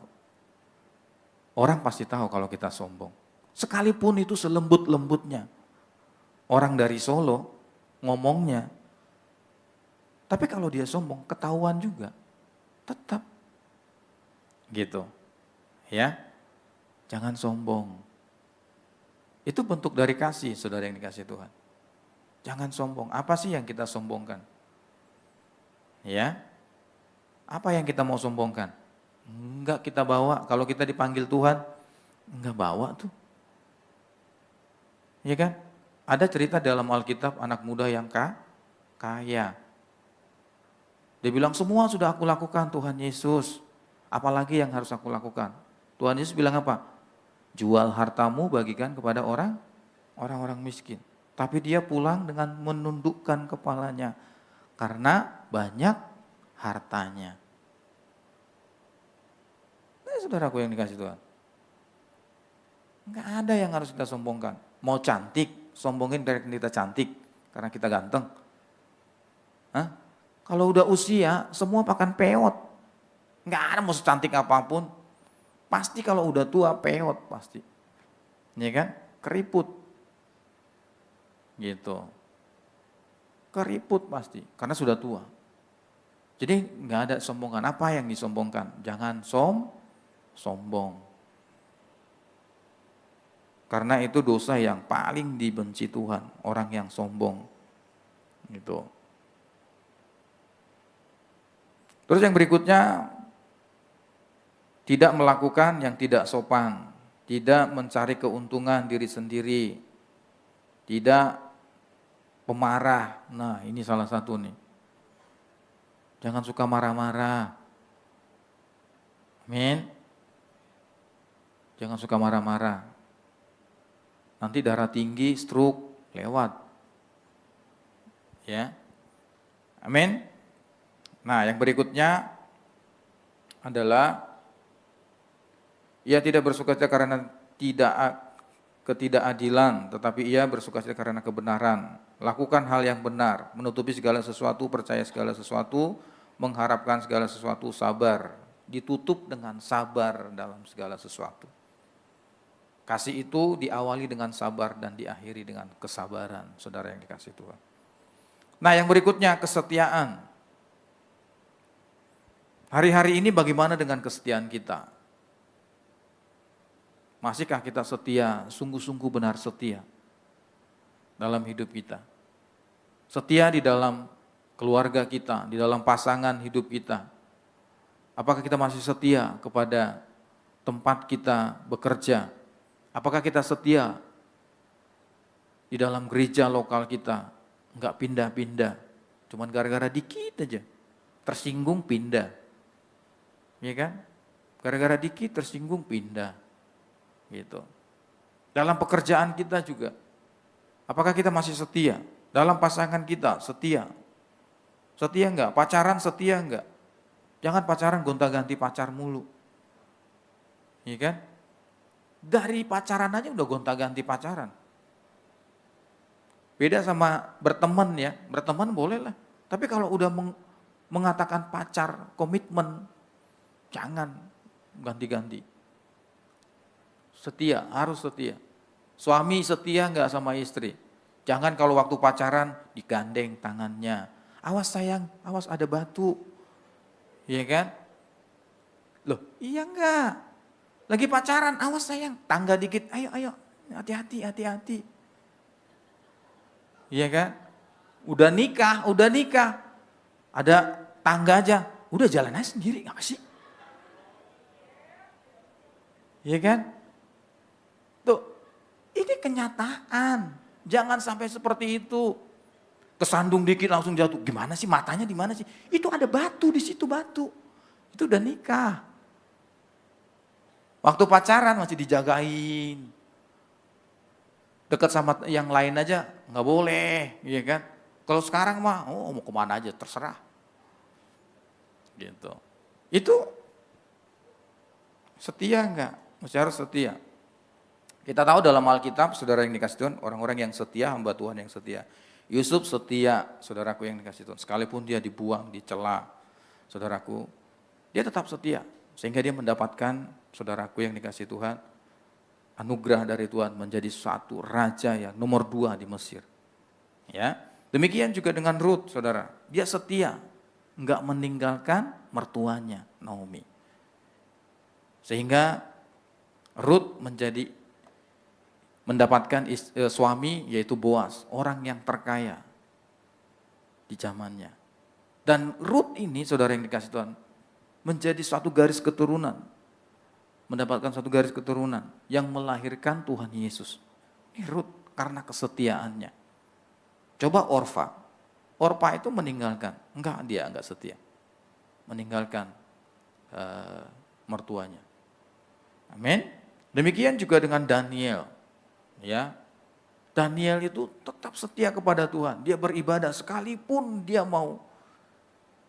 Orang pasti tahu kalau kita sombong. Sekalipun itu selembut-lembutnya. Orang dari Solo ngomongnya. Tapi kalau dia sombong, ketahuan juga. Tetap. Gitu. Ya. Jangan sombong. Itu bentuk dari kasih, saudara yang dikasih Tuhan. Jangan sombong. Apa sih yang kita sombongkan? Ya. Apa yang kita mau sombongkan? Enggak kita bawa. Kalau kita dipanggil Tuhan, enggak bawa tuh. Ya kan? Ada cerita dalam Alkitab anak muda yang kaya. Dia bilang, semua sudah aku lakukan Tuhan Yesus. Apalagi yang harus aku lakukan? Tuhan Yesus bilang apa? Jual hartamu bagikan kepada orang-orang miskin. Tapi dia pulang dengan menundukkan kepalanya. Karena banyak hartanya. Nah, saudaraku yang dikasih Tuhan. Enggak ada yang harus kita sombongkan. Mau cantik, sombongin dari kita cantik. Karena kita ganteng. Hah? Kalau udah usia, semua pakan peot. Enggak ada mau secantik apapun. Pasti kalau udah tua peot pasti. Ya kan? Keriput. Gitu. Keriput pasti karena sudah tua. Jadi enggak ada sombongan. Apa yang disombongkan? Jangan sombong. Karena itu dosa yang paling dibenci Tuhan, orang yang sombong. Gitu. Terus yang berikutnya, tidak melakukan yang tidak sopan, tidak mencari keuntungan diri sendiri, tidak pemarah. Nah, ini salah satu nih. Jangan suka marah-marah. Amin. Jangan suka marah-marah. Nanti darah tinggi, stroke, lewat. Ya. Amin. Nah, yang berikutnya adalah ia tidak bersukacita karena ketidakadilan, tetapi ia bersukacita karena kebenaran. Lakukan hal yang benar, menutupi segala sesuatu, percaya segala sesuatu, mengharapkan segala sesuatu, sabar. Ditutup dengan sabar dalam segala sesuatu. Kasih itu diawali dengan sabar dan diakhiri dengan kesabaran, saudara yang dikasih Tuhan. Nah, yang berikutnya kesetiaan. Hari-hari ini bagaimana dengan kesetiaan kita? Masihkah kita setia, sungguh-sungguh benar setia dalam hidup kita? Setia di dalam keluarga kita, di dalam pasangan hidup kita. Apakah kita masih setia kepada tempat kita bekerja? Apakah kita setia di dalam gereja lokal kita? Enggak pindah-pindah, cuman gara-gara dikit aja, tersinggung pindah. Ya kan? Gara-gara dikit tersinggung pindah. Gitu. Dalam pekerjaan kita juga, apakah kita masih setia? Dalam pasangan kita setia? Setia enggak? Pacaran setia enggak? Jangan pacaran gonta-ganti pacar mulu. Iya kan? Dari pacaran aja udah gonta-ganti pacaran. Beda sama berteman ya, berteman boleh lah. Tapi kalau udah mengatakan pacar, komitmen, jangan ganti-ganti. Setia, harus setia. Suami setia nggak sama istri. Jangan kalau waktu pacaran digandeng tangannya. Awas sayang, awas ada batu. Iya kan? Loh, iya enggak. Lagi pacaran, awas sayang, tangga dikit, ayo, hati-hati. Iya kan? Udah nikah. Ada tangga aja, udah jalan aja sendiri, ngapa sih? Iya kan? Tuh, ini kenyataan. Jangan sampai seperti itu. Kesandung dikit langsung jatuh. Gimana sih matanya di mana sih? Itu ada batu di situ batu. Itu udah nikah. Waktu pacaran masih dijagain. Dekat sama yang lain aja nggak boleh, iya kan? Kalau sekarang mah, mau kemana aja terserah. Gitu. Itu setia enggak? Mesti harus setia. Kita tahu dalam Alkitab, saudara yang dikasih Tuhan, orang-orang yang setia, hamba Tuhan yang setia. Yusuf setia, saudaraku yang dikasih Tuhan. Sekalipun dia dibuang, dicela, saudaraku, dia tetap setia. Sehingga dia mendapatkan, saudaraku yang dikasih Tuhan, anugerah dari Tuhan menjadi satu raja yang nomor 2 di Mesir. Ya, demikian juga dengan Ruth, saudara. Dia setia, enggak meninggalkan mertuanya, Naomi. Sehingga Ruth mendapatkan suami yaitu Boaz, orang yang terkaya di zamannya. Dan Ruth ini, saudara yang dikasih Tuhan, menjadi suatu garis keturunan. Mendapatkan suatu garis keturunan yang melahirkan Tuhan Yesus. Ini Ruth karena kesetiaannya. Coba Orpa itu meninggalkan, dia enggak setia. Meninggalkan mertuanya. Amin. Demikian juga dengan Daniel. Ya. Daniel itu tetap setia kepada Tuhan. Dia beribadah sekalipun dia mau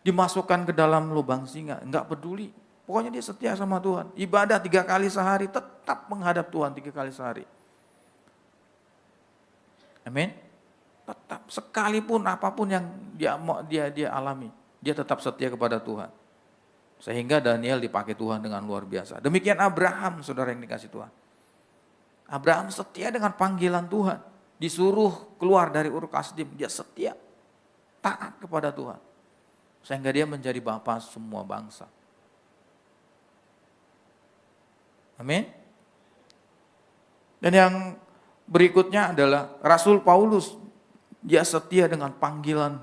dimasukkan ke dalam lubang singa, enggak peduli. Pokoknya dia setia sama Tuhan. Ibadah 3 kali sehari, tetap menghadap Tuhan 3 kali sehari. Amin. Tetap, sekalipun apapun yang dia alami, dia tetap setia kepada Tuhan. Sehingga Daniel dipakai Tuhan dengan luar biasa. Demikian Abraham, saudara yang dikasih Tuhan. Abraham setia dengan panggilan Tuhan. Disuruh keluar dari Ur Kasdim, dia setia, taat kepada Tuhan. Sehingga dia menjadi bapa semua bangsa. Amin. Dan yang berikutnya adalah Rasul Paulus. Dia setia dengan panggilan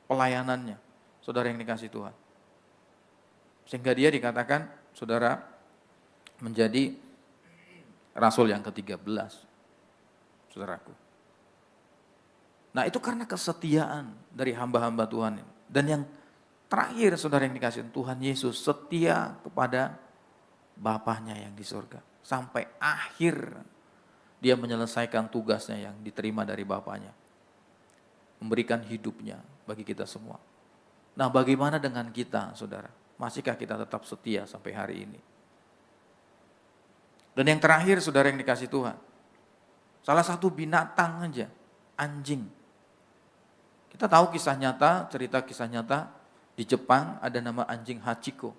pelayanannya. Saudara yang dikasih Tuhan. Sehingga dia dikatakan, saudara, menjadi Rasul yang ke-13. Saudaraku. Nah itu karena kesetiaan dari hamba-hamba Tuhan. Dan yang terakhir, saudara yang dikasih Tuhan Yesus, setia kepada Bapaknya yang di surga. Sampai akhir dia menyelesaikan tugasnya yang diterima dari Bapaknya. Memberikan hidupnya bagi kita semua. Nah bagaimana dengan kita, saudara? Masihkah kita tetap setia sampai hari ini? Dan yang terakhir, saudara yang dikasih Tuhan. Salah satu binatang aja, anjing. Kita tahu cerita kisah nyata, di Jepang ada nama anjing Hachiko.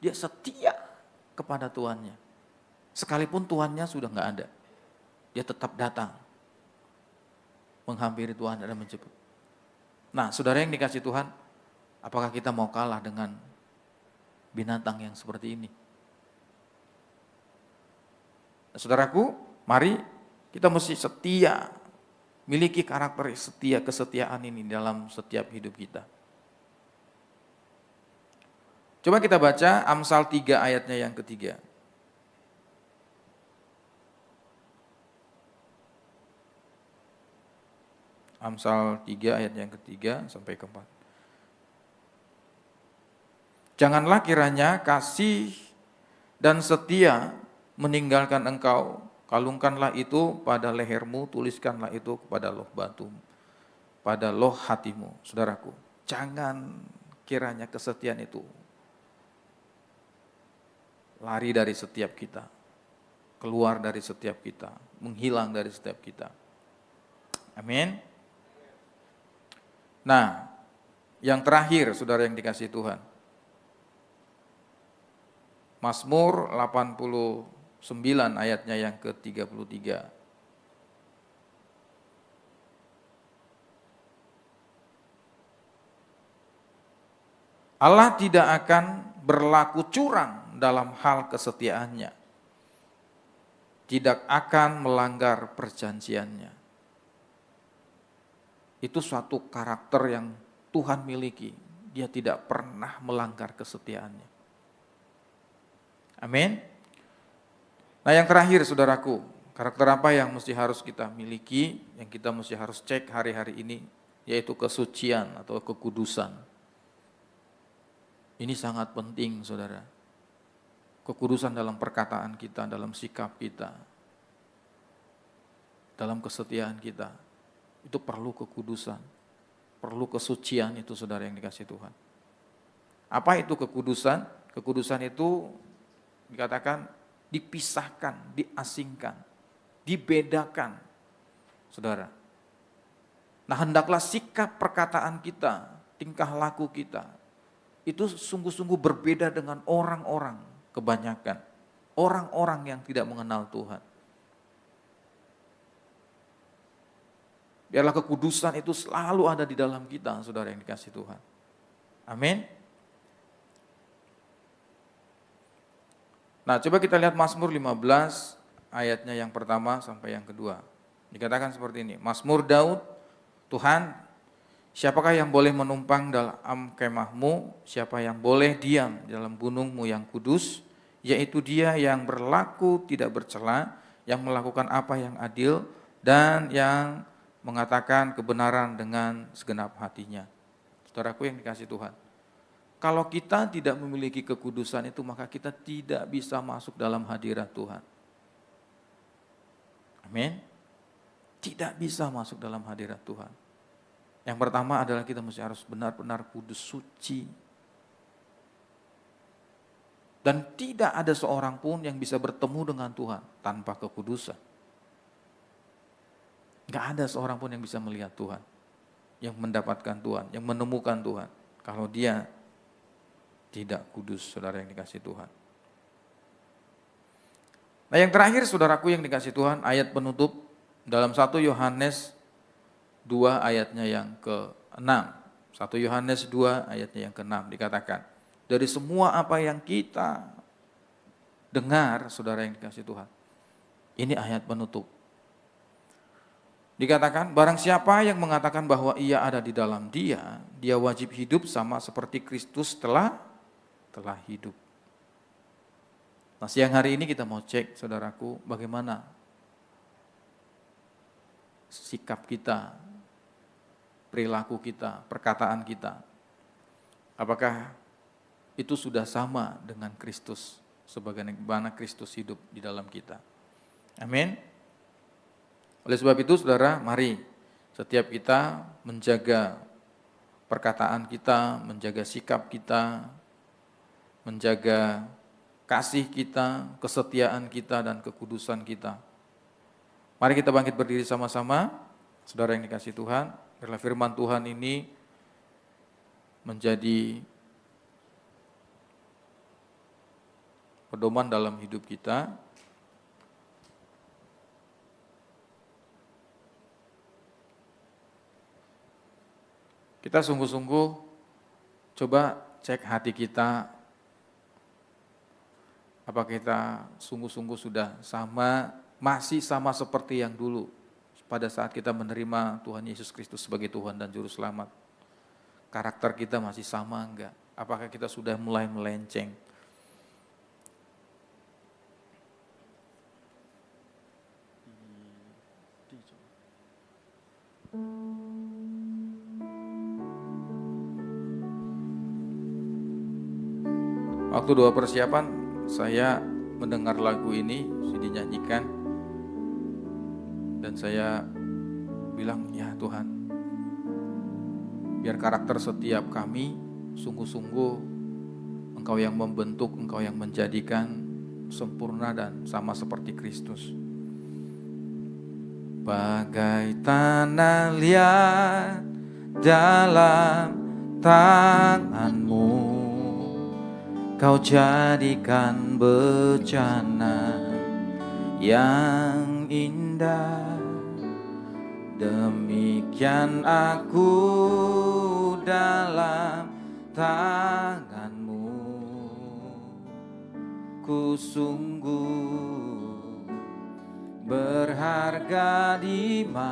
Dia setia kepada tuannya. Sekalipun tuannya sudah enggak ada. Dia tetap datang. Menghampiri Tuhan dan menjemput. Nah, saudara yang dikasih Tuhan, apakah kita mau kalah dengan binatang yang seperti ini? Nah, saudaraku, mari kita mesti setia. Miliki karakter kesetiaan ini dalam setiap hidup kita. Coba kita baca Amsal 3 ayatnya yang ketiga. Amsal 3 ayat yang ketiga sampai keempat. Janganlah kiranya kasih dan setia meninggalkan engkau. Kalungkanlah itu pada lehermu, tuliskanlah itu kepada loh batumu, pada loh hatimu. Saudaraku, jangan kiranya kesetiaan itu lari dari setiap kita, keluar dari setiap kita, menghilang dari setiap kita. Amin. Nah, yang terakhir saudara yang dikasihi Tuhan, Mazmur 89 ayatnya yang ke-33. Allah tidak akan berlaku curang dalam hal kesetiaannya, tidak akan melanggar perjanjiannya. Itu suatu karakter yang Tuhan miliki. Dia tidak pernah melanggar kesetiaannya. Amin. Nah, yang terakhir saudaraku, karakter apa yang mesti harus kita miliki, yang kita mesti harus cek hari-hari ini, yaitu kesucian atau kekudusan. Ini sangat penting, saudara. Kekudusan dalam perkataan kita, dalam sikap kita, dalam kesetiaan kita. Itu perlu kekudusan, perlu kesucian itu, saudara yang dikasihi Tuhan. Apa itu kekudusan? Kekudusan itu dikatakan dipisahkan, diasingkan, dibedakan, saudara. Nah, hendaklah sikap perkataan kita, tingkah laku kita, itu sungguh-sungguh berbeda dengan orang-orang kebanyakan. Orang-orang yang tidak mengenal Tuhan. Biarlah kekudusan itu selalu ada di dalam kita, saudara yang dikasihi Tuhan. Amin. Nah, coba kita lihat Mazmur 15 ayatnya yang pertama sampai yang kedua. Dikatakan seperti ini, Mazmur Daud, Tuhan, siapakah yang boleh menumpang dalam kemahmu? Siapa yang boleh diam dalam gunungmu yang kudus? Yaitu dia yang berlaku tidak bercela, yang melakukan apa yang adil, dan yang mengatakan kebenaran dengan segenap hatinya. Saudaraku yang dikasihi Tuhan, kalau kita tidak memiliki kekudusan itu, maka kita tidak bisa masuk dalam hadirat Tuhan. Amin. Tidak bisa masuk dalam hadirat Tuhan. Yang pertama adalah kita mesti harus benar-benar kudus, suci. Dan tidak ada seorang pun yang bisa bertemu dengan Tuhan tanpa kekudusan. Gak ada seorang pun yang bisa melihat Tuhan, yang mendapatkan Tuhan, yang menemukan Tuhan, kalau dia tidak kudus, saudara yang dikasihi Tuhan. Nah, yang terakhir saudaraku yang dikasihi Tuhan, ayat penutup dalam 1 Yohanes 2 ayatnya yang ke-6. 1 Yohanes 2 ayatnya yang ke-6 dikatakan, dari semua apa yang kita dengar, saudara yang dikasihi Tuhan. Ini ayat penutup. Dikatakan, barang siapa yang mengatakan bahwa ia ada di dalam dia, dia wajib hidup sama seperti Kristus telah hidup. Nah, siang hari ini kita mau cek, saudaraku, bagaimana sikap kita, perilaku kita, perkataan kita. Apakah itu sudah sama dengan Kristus, sebagaimana Kristus hidup di dalam kita. Amin. Oleh sebab itu, saudara, mari setiap kita menjaga perkataan kita, menjaga sikap kita, menjaga kasih kita, kesetiaan kita, dan kekudusan kita. Mari kita bangkit berdiri sama-sama, saudara yang dikasihi Tuhan. Biarlah firman Tuhan ini menjadi pedoman dalam hidup kita. Kita sungguh-sungguh coba cek hati kita, apa kita sungguh-sungguh sudah sama, masih sama seperti yang dulu pada saat kita menerima Tuhan Yesus Kristus sebagai Tuhan dan Juru Selamat. Karakter kita masih sama enggak? Apakah kita sudah mulai melenceng? Waktu doa persiapan, saya mendengar lagu ini dinyanyikan, dan saya bilang, ya Tuhan, biar karakter setiap kami sungguh-sungguh Engkau yang membentuk, Engkau yang menjadikan, sempurna dan sama seperti Kristus. Bagai tanah liat dalam tanganmu, kau jadikan bejana yang indah. Demikian aku dalam tanganmu, ku sungguh berharga di matamu.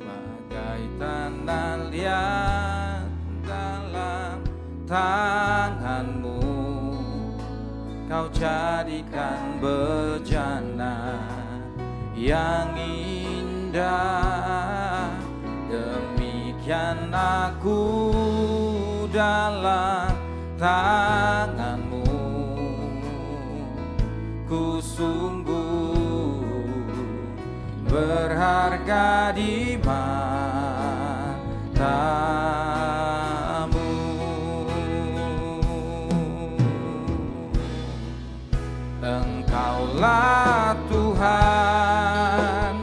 Bagai tanah liat dalam tanganmu, kau jadikan bejana yang indah. Demikian aku dalam tanganmu, ku sungguh berharga di matamu. Engkaulah Tuhan,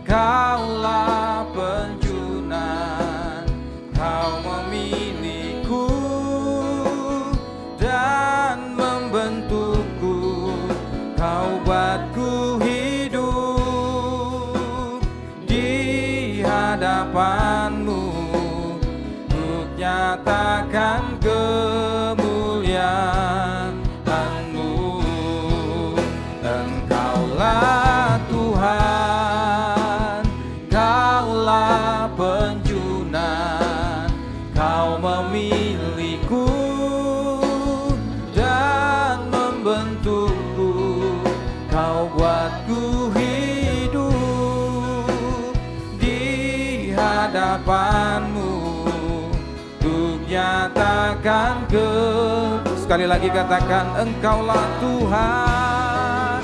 Kaulah penjunan, Kau memilihku dan membentukku, Kau buatku hidup di hadapanmu, untuk nyatakan kemuliaan-Mu. Engkaulah Tuhan, Kaulah penjunan, Kau memilihku dan membentukku, Kau buatku hidup di hadapanmu, untuk nyatakan Sekali lagi katakan, Engkaulah Tuhan,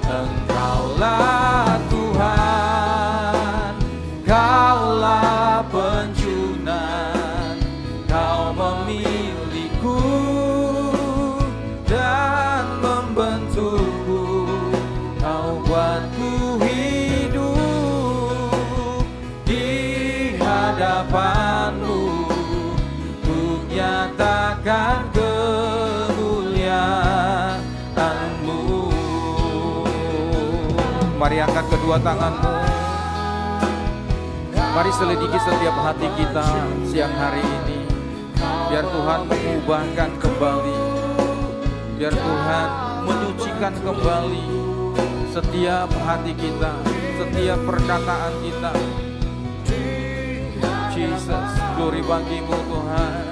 Engkaulah Tuhan, Kaulah penjunan, Kau memilihku dan membentukku, Kau buatku hidup di hadapanmu, untuk nyatakan kemuliaan-Mu. Mari angkat kedua tanganmu. Mari selidiki setiap hati kita siang hari ini. Biar Tuhan mengubahkan kembali, biar Tuhan menyucikan kembali setiap hati kita, setiap perkataan kita. Jesus, glory bagimu Tuhan.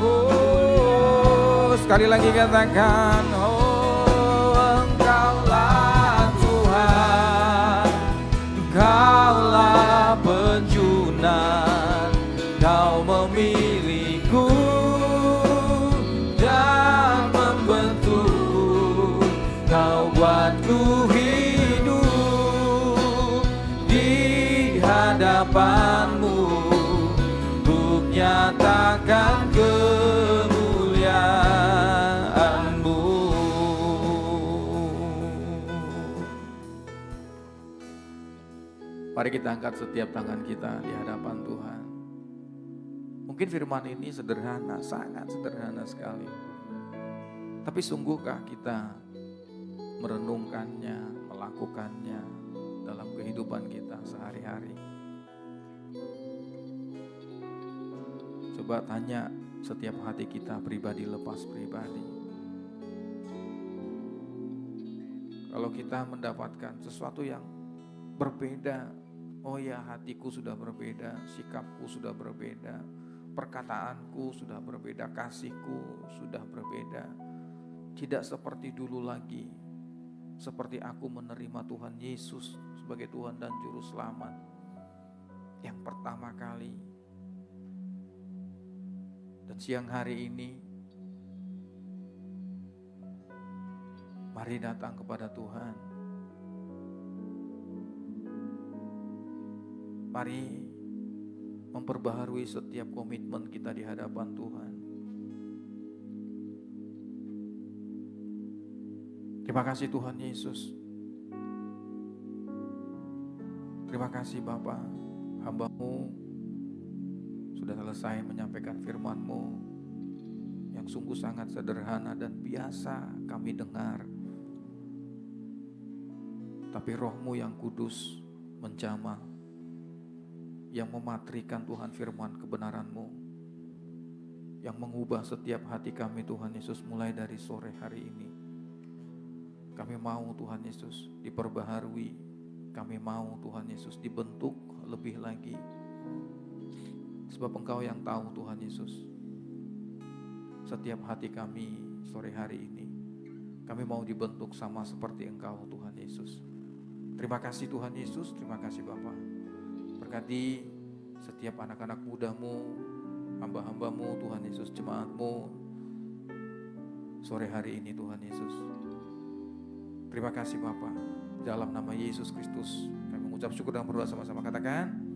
Oh, sekali lagi katakan, Engkaulah Tuhan, Kaulah penjunan, Kau memilihku dan membentukku, Kau buatku hidup di hadapanmu, untuk nyatakan kemuliaan-Mu. Mari kita angkat setiap tangan kita di hadapan Tuhan. Mungkin firman ini sederhana, sangat sederhana sekali. Tapi sungguhkah kita merenungkannya, melakukannya dalam kehidupan kita sehari-hari? Coba tanya setiap hati kita, pribadi lepas pribadi. Kalau kita mendapatkan sesuatu yang berbeda, oh ya, hatiku sudah berbeda, sikapku sudah berbeda, perkataanku sudah berbeda, kasihku sudah berbeda. Tidak seperti dulu lagi, seperti aku menerima Tuhan Yesus sebagai Tuhan dan Juru Selamat yang pertama kali. Dan siang hari ini, mari datang kepada Tuhan. Mari memperbaharui setiap komitmen kita di hadapan Tuhan. Terima kasih Tuhan Yesus. Terima kasih Bapa, hamba-Mu sudah selesai menyampaikan firman-Mu yang sungguh sangat sederhana dan biasa kami dengar. Tapi Roh-Mu yang kudus menjamah, yang mematrikan Tuhan firman kebenaran-Mu, yang mengubah setiap hati kami Tuhan Yesus mulai dari sore hari ini. Kami mau Tuhan Yesus diperbaharui, kami mau Tuhan Yesus dibentuk lebih lagi. Sebab Engkau yang tahu Tuhan Yesus setiap hati kami sore hari ini. Kami mau dibentuk sama seperti Engkau Tuhan Yesus. Terima kasih Tuhan Yesus, terima kasih Bapa. Berkati setiap anak-anak muda-Mu, hamba-hamba-Mu Tuhan Yesus, jemaat-Mu sore hari ini Tuhan Yesus. Terima kasih Bapa. Dalam nama Yesus Kristus kami mengucap syukur dan berdoa sama-sama. Katakan